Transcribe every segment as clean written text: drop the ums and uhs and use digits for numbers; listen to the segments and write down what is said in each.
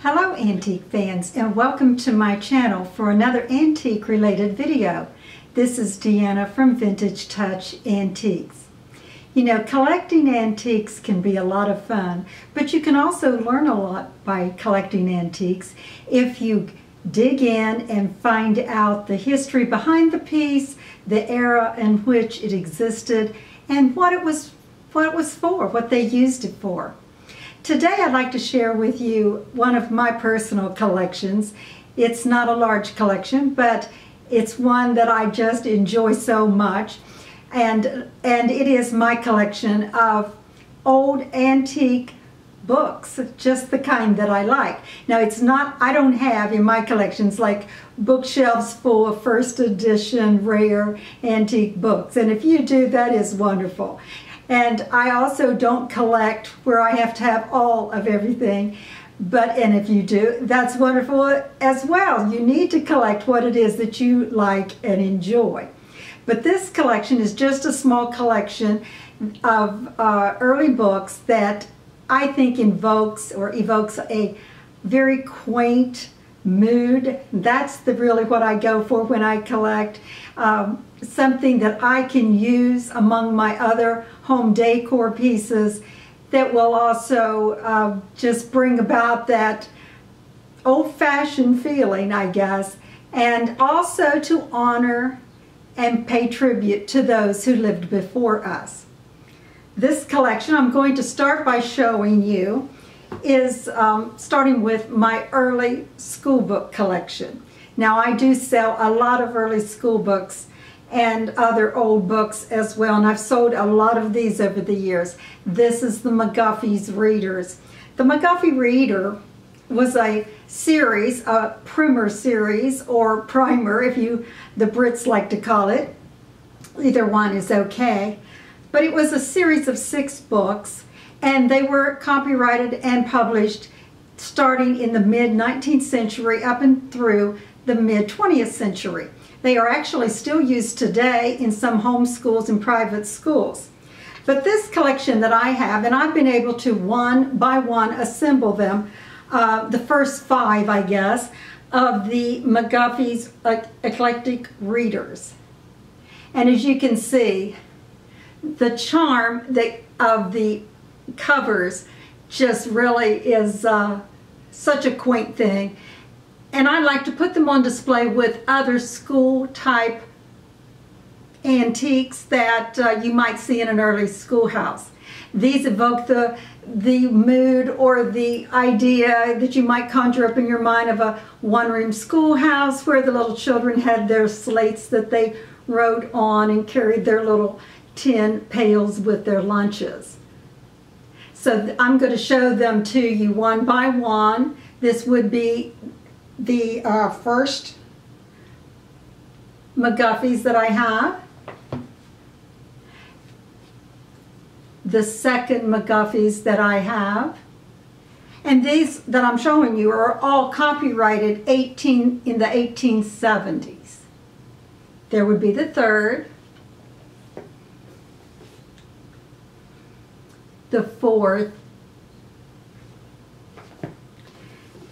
Hello antique fans, and welcome to my channel for another antique related video. This is Deanna from Vintage Touch Antiques. You know, collecting antiques can be a lot of fun, but you can also learn a lot by collecting antiques if you dig in and find out the history behind the piece, the era in which it existed, and what it was for, what they used it for. Today I'd like to share with you one of my personal collections. It's not a large collection, but it's one that I just enjoy so much. And it is my collection of old antique books, just the kind that I like. Now I don't have in my collections like bookshelves full of first edition rare antique books. And if you do, that is wonderful. And I also don't collect where I have to have all of everything. And if you do, that's wonderful as well. You need to collect what it is that you like and enjoy. But this collection is just a small collection of early books that I think evokes a very quaint mood. That's really what I go for when I collect. Something that I can use among my other home decor pieces that will also just bring about that old-fashioned feeling, I guess, and also to honor and pay tribute to those who lived before us. This collection I'm going to start by showing you is starting with my early school book collection. Now I do sell a lot of early school books and other old books as well, and I've sold a lot of these over the years. This is the McGuffey's Readers. The McGuffey Reader was a series, a primer series, or primer if the Brits like to call it. Either one is okay. But it was a series of 6 books, and they were copyrighted and published starting in the mid-19th century up and through the mid-20th century. They are actually still used today in some home schools and private schools. But this collection that I have, and I've been able to one by one assemble them, the first 5, I guess, of the McGuffey's Eclectic Readers. And as you can see, the charm of the covers just really is such a quaint thing. And I like to put them on display with other school type antiques that you might see in an early schoolhouse. These evoke the mood or the idea that you might conjure up in your mind of a one-room schoolhouse where the little children had their slates that they wrote on and carried their little tin pails with their lunches. So I'm going to show them to you one by one. This would be the first McGuffey's that I have. The second McGuffey's that I have. And these that I'm showing you are all copyrighted in the 1870s. There would be the third. The fourth.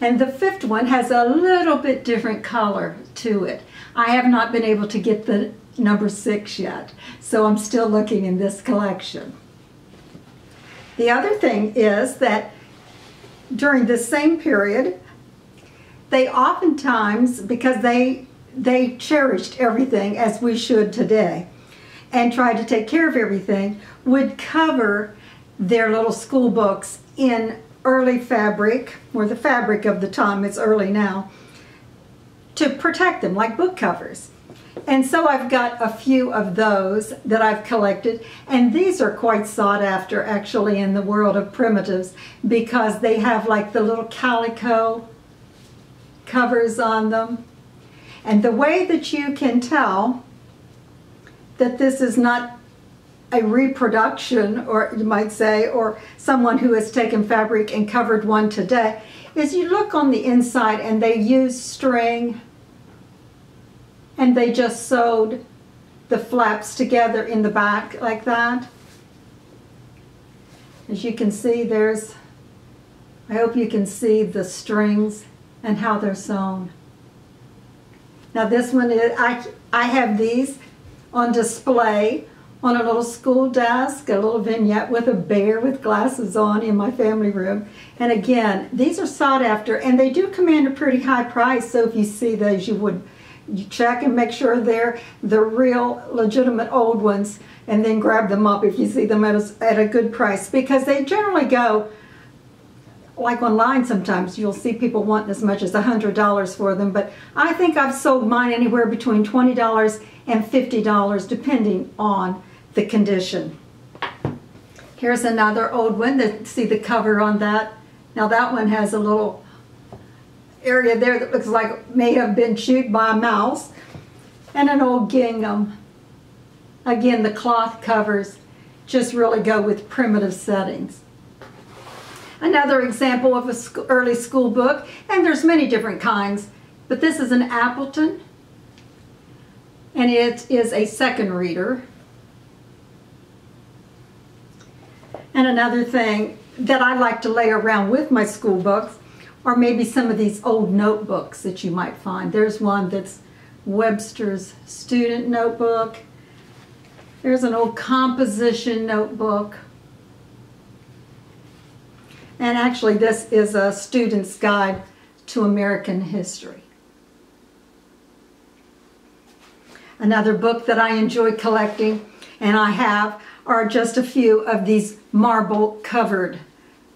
And the 5th one has a little bit different color to it. I have not been able to get the number 6 yet, so I'm still looking in this collection. The other thing is that during this same period, they oftentimes, because they cherished everything as we should today and tried to take care of everything, would cover their little school books in early fabric, or the fabric of the time, it's early now, to protect them like book covers. And so I've got a few of those that I've collected, and these are quite sought after actually in the world of primitives because they have like the little calico covers on them. And the way that you can tell that this is not a reproduction, or you might say, or someone who has taken fabric and covered one today, is you look on the inside and they use string and they just sewed the flaps together in the back like that. As you can see, there's I hope you can see the strings and how they're sewn. Now this one is, I have these on display on a little school desk, a little vignette with a bear with glasses on in my family room. And again, these are sought after, and they do command a pretty high price. So if you see those, you check and make sure they're the real, legitimate old ones, and then grab them up if you see them at a good price, because they generally go, like online sometimes, you'll see people wanting as much as $100 for them, but I think I've sold mine anywhere between $20 and $50, depending on the condition. Here's another old one. See the cover on that? Now that one has a little area there that looks like it may have been chewed by a mouse, and an old gingham. Again, the cloth covers just really go with primitive settings. Another example of an early school book, and there's many different kinds, but this is an Appleton, and it is a second reader. And another thing that I like to lay around with my school books are maybe some of these old notebooks that you might find. There's one that's Webster's student notebook. There's an old composition notebook. And actually this is a student's guide to American history. Another book that I enjoy collecting, and I have, are just a few of these marble covered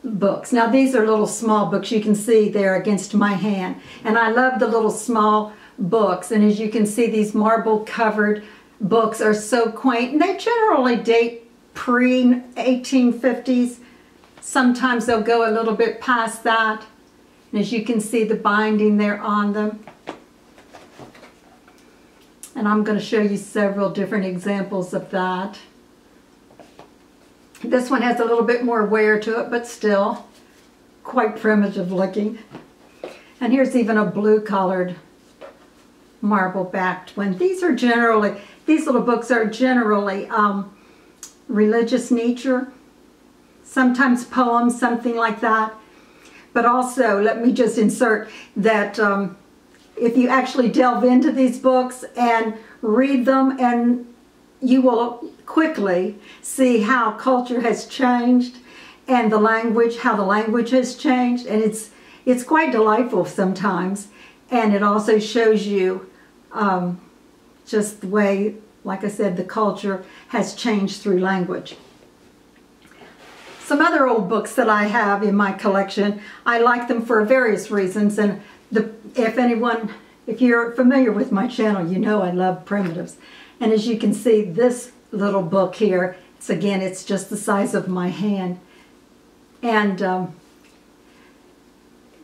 books. Now these are little small books. You can see there against my hand. And I love the little small books. And as you can see, these marble covered books are so quaint. And they generally date pre-1850s. Sometimes they'll go a little bit past that. And as you can see, the binding there on them. And I'm going to show you several different examples of that. This one has a little bit more wear to it, but still quite primitive looking. And here's even a blue colored marble backed one. These little books are generally religious nature, sometimes poems, something like that. But also, let me just insert that if you actually delve into these books and read them, and you will quickly see how culture has changed and how the language has changed, and it's quite delightful sometimes. And it also shows you just the way, like I said, the culture has changed through language. Some other old books that I have in my collection, I like them for various reasons, and if you're familiar with my channel, you know I love primitives. And as you can see, this little book here, it's just the size of my hand. And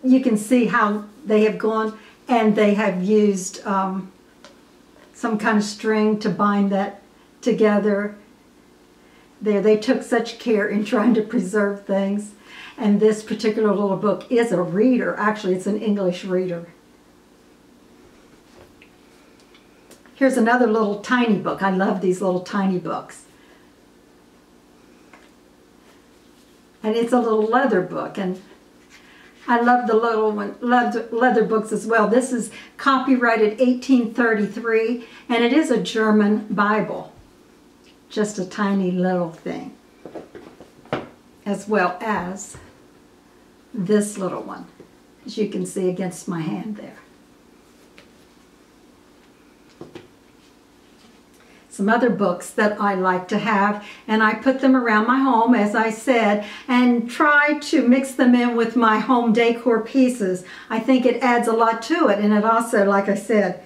you can see how they have gone, and they have used some kind of string to bind that together. They took such care in trying to preserve things. And this particular little book is a reader. Actually, it's an English reader. Here's another little tiny book. I love these little tiny books. And it's a little leather book, and I love the little leather books as well. This is copyrighted 1833, and it is a German Bible. Just a tiny little thing. As well as this little one, as you can see against my hand there. Some other books that I like to have, and I put them around my home, as I said, and try to mix them in with my home decor pieces. I think it adds a lot to it, and it also, like I said,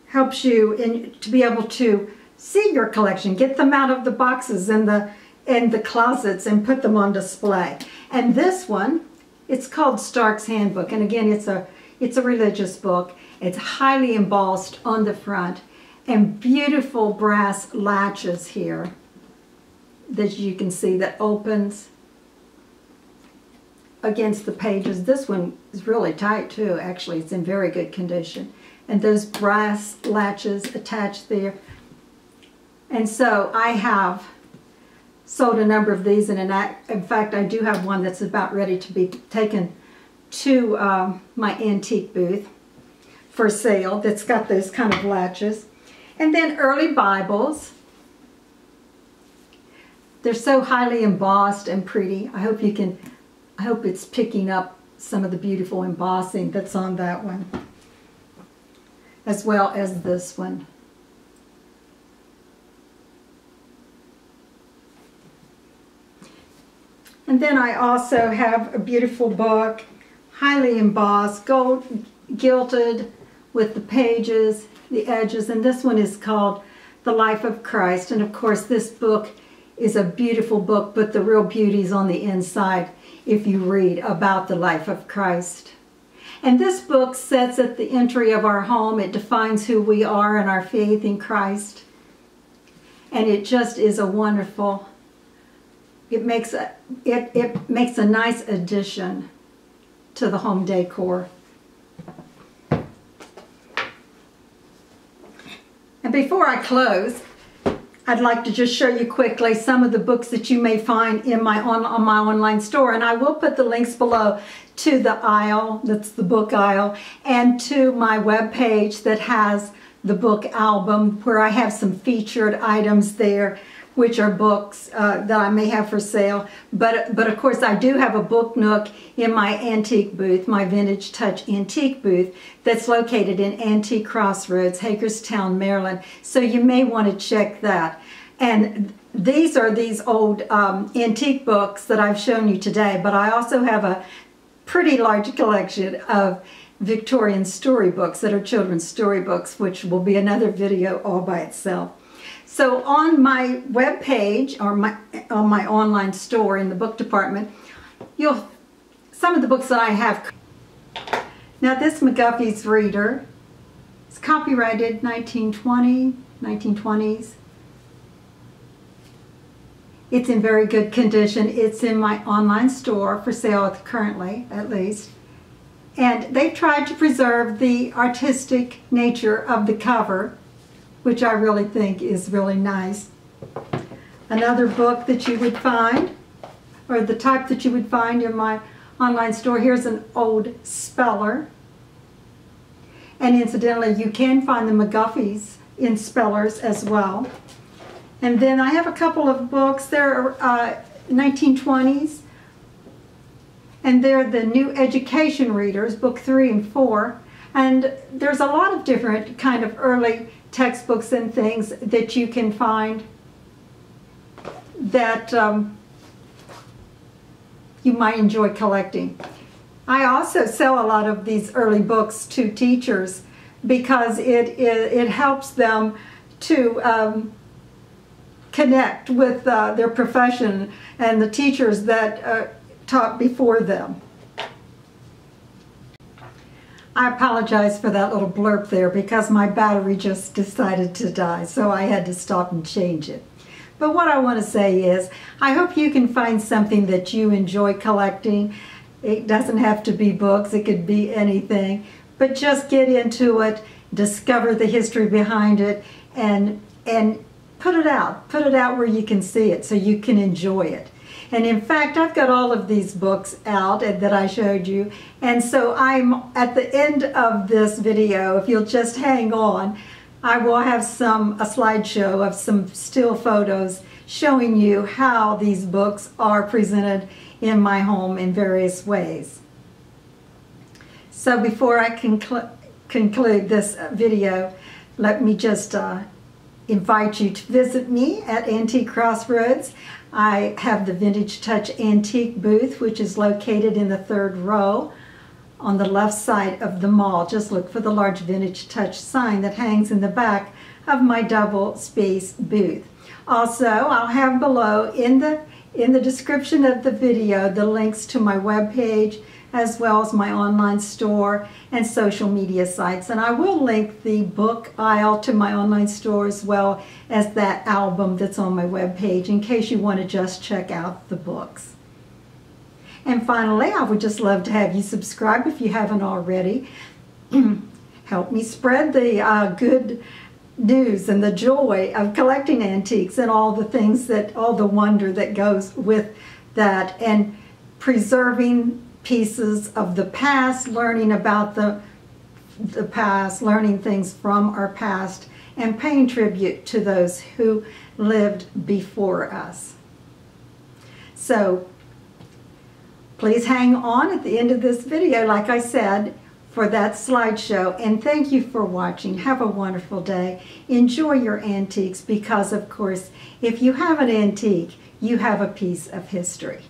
helps you to be able to see your collection, get them out of the boxes and the closets and put them on display. And this one, it's called Stark's Handbook, and again, it's a religious book. It's highly embossed on the front, and beautiful brass latches here that you can see that opens against the pages. This one is really tight too, actually. It's in very good condition. And those brass latches attached there. And so I have sold a number of these, and in fact I do have one that's about ready to be taken to my antique booth for sale, that's got those kind of latches. And then early Bibles. They're so highly embossed and pretty. I hope it's picking up some of the beautiful embossing that's on that one, as well as this one. And then I also have a beautiful book, highly embossed, gold gilded with the pages, the edges, and this one is called The Life of Christ. And of course this book is a beautiful book, but the real beauty is on the inside if you read about the life of Christ. And this book sets at the entry of our home. It defines who we are and our faith in Christ. And it just is a wonderful, it makes a nice addition to the home decor. And before I close, I'd like to just show you quickly some of the books that you may find in on my online store. And I will put the links below to the aisle, that's the book aisle, and to my web page that has the book album, where I have some featured items there, which are books that I may have for sale. But of course I do have a book nook in my antique booth, my Vintage Touch antique booth, that's located in Antique Crossroads, Hagerstown, Maryland. So you may want to check that. And these are these old antique books that I've shown you today, but I also have a pretty large collection of Victorian storybooks that are children's storybooks, which will be another video all by itself. So on my web page, or on my online store in the book department, some of the books that I have. Now this McGuffey's Reader, it's copyrighted 1920s. It's in very good condition. It's in my online store for sale currently, at least. And they've tried to preserve the artistic nature of the cover, which I really think is really nice. Another book that you would find, or the type that you would find in my online store, here's an old speller. And incidentally, you can find the McGuffeys in spellers as well. And then I have a couple of books. They're 1920s, and they're the New Education Readers, book 3 and 4. And there's a lot of different kind of early textbooks and things that you can find that you might enjoy collecting. I also sell a lot of these early books to teachers because it helps them to connect with their profession and the teachers that taught before them. I apologize for that little blurb there because my battery just decided to die, so I had to stop and change it. But what I want to say is, I hope you can find something that you enjoy collecting. It doesn't have to be books, it could be anything, but just get into it, discover the history behind it, and put it out where you can see it so you can enjoy it. And in fact, I've got all of these books out that I showed you, and so I'm at the end of this video, if you'll just hang on, I will have a slideshow of some still photos showing you how these books are presented in my home in various ways. So before I conclude this video, let me just invite you to visit me at Antique Crossroads. I have the Vintage Touch Antique booth, which is located in the 3rd row on the left side of the mall. Just look for the large Vintage Touch sign that hangs in the back of my double space booth. Also, I'll have below in the description of the video the links to my web page, as well as my online store and social media sites. And I will link the book aisle to my online store, as well as that album that's on my web page, in case you want to just check out the books. And finally, I would just love to have you subscribe if you haven't already. Help me spread the good news and the joy of collecting antiques and all the things that, all the wonder that goes with that, and preserving pieces of the past, learning about the past, learning things from our past, and paying tribute to those who lived before us. So please hang on at the end of this video, like I said, for that slideshow, and thank you for watching. Have a wonderful day. Enjoy your antiques, because of course, if you have an antique, you have a piece of history.